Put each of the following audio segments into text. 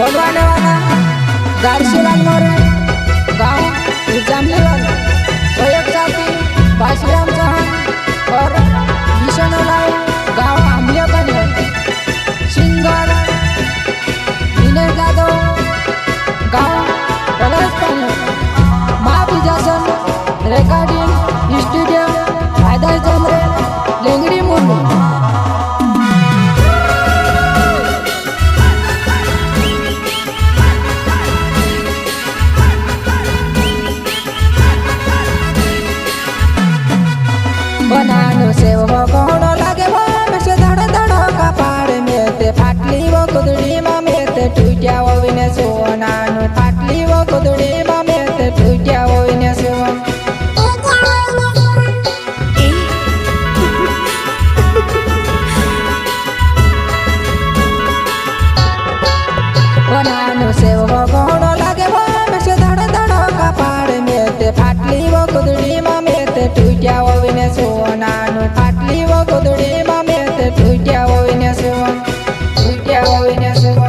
बोलवाने वाला गारशीलाल मोरे गाँव जामनेवाल, सोयब साथी बाशीराम चौहान और विष्णुलाल गाँव आमलियापनी, सिंगर दिनेश यादव गाँव पलासपानी, माँ विजासन रिकॉर्डिंग स्टूडियो आदर्श जमरे लेंगड़ी मुंडू। बनानो से वो कोनो लागे वो में से धड़ धड़ का पाड़ में ते फाटली वो कुदड़ी मा में ते टूटिया वो विने से वो नानो फाटली वो कुदड़ी मा में ते टूटिया वो विने से वो बनानो से वो कोनो लागे वो में से धड़ धड़ का पाड़ में ते फाटली वो कुदड़ी मा में ते टूटिया वो विने से वो नानो फाटली वो कुदड़ी मा में ते टूटिया वो विने से वो टूटिया वो विने से वो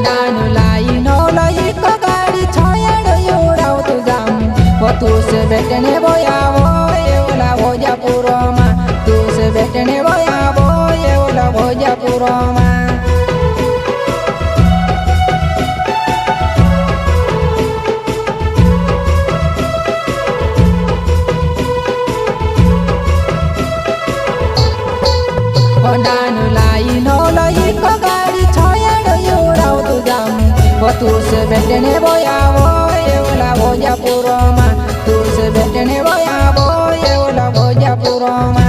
नानु लाई नो लाई को गाड़ी छायड़ योड़ाव तू जाम वो तू से बैठने बोया वो ये वाला भोजा पुरोमा तू से बैठने बोया वो ये वाला भोजा पुरोमा नानु लाई नो लाई को गाड़ी छायड़ योड़ाव तू जाम वो तू से बैठने बोया वो ये वाला भोजा पुरोमा तू से बैठने बोया वो ये वाला भोजा पुरोमा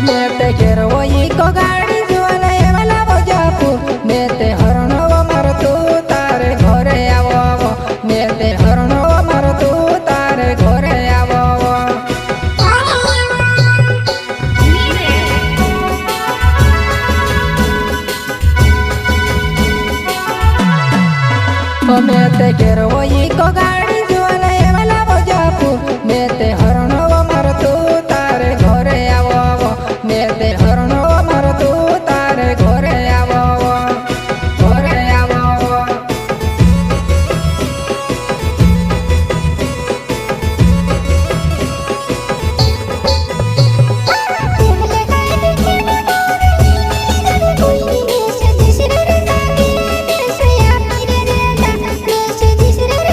मेते घेरो वही को गाड़ी जुआला ये वाला भोजापुर मेते हरणो मर तू तारे घरे आवो मेते हरणो मर तू तारे घरे आवो मेते घेरो वही को गाड़ी जुआला ये वाला भोजापुर मेते हरणो मर तू तारे घरे आवो मेते हरणो मर तू तारे घरे आवो घरे आवो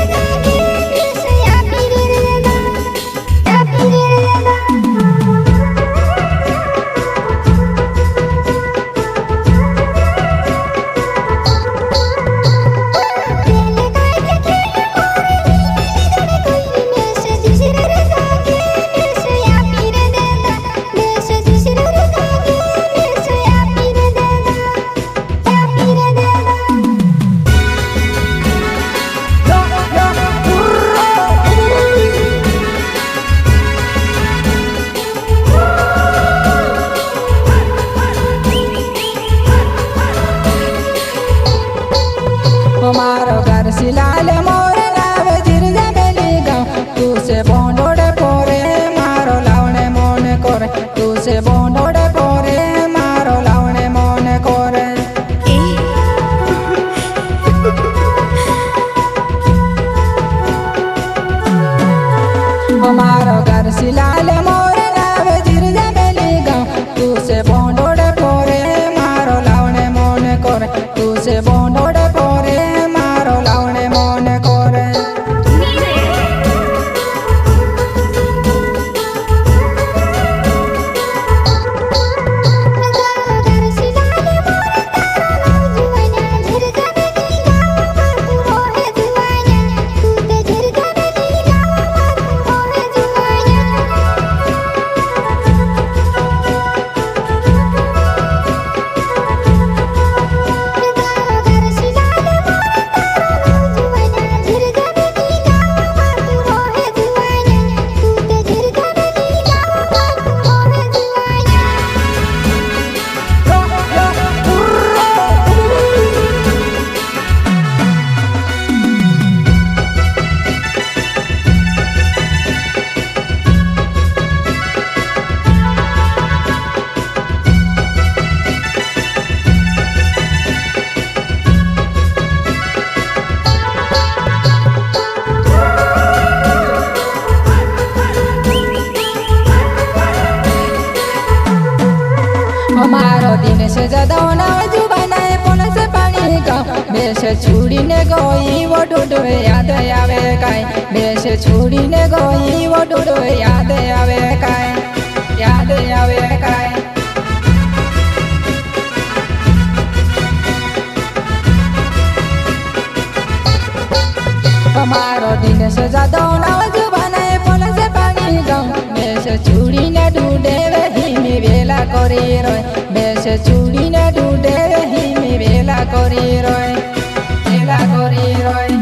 Thank you. છોડીને ગઈ વો ડૂડો યાદ આવે કાંઈ મેષ છોડીને ગઈ વો ડૂડો યાદ આવે કાંઈ યાદ આવે કાંઈ અમારો દિનેશ જાદવ નાવ જુબાને પોલસે પાણી ગામ મેષ છોડીને ડૂડે હિમી વેલા કરી રોય મેષ છોડીને ડૂડે હિમી વેલા કરી રોય વેલા કરી રોય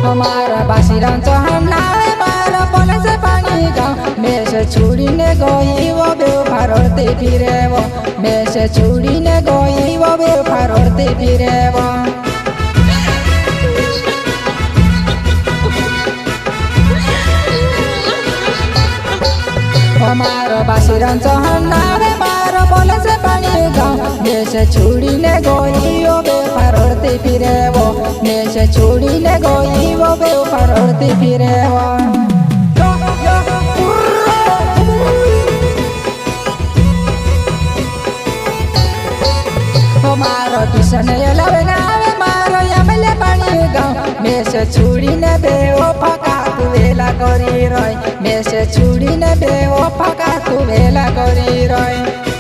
અમારા બાસીરામ ચૌહાણ નાવે મારા પોલસ પાણી ગામ મેષ છોડીને ગઈ વો બે ફારોડતી ફિરેવો મેષ છોડીને ગઈ વો બે ફારોડતી ફિરેવો અમારો બાસીરામ ચૌહાણ નાવે મારો પોલસ પાણી ગામ મેષ છોડીને ગઈ વો બે ફારોડતી ફિરેવો મેષ છોડીને ગઈ વો બે ફારોડતી ફિરેવો મારો કિશન લવે નાવે મારો યમલે પાણી ગામ મેષ છોડીને બેઓ ફકા તું વેલા કરી રોય મેષ છોડીને બેઓ ફકા તું વેલા કરી રોય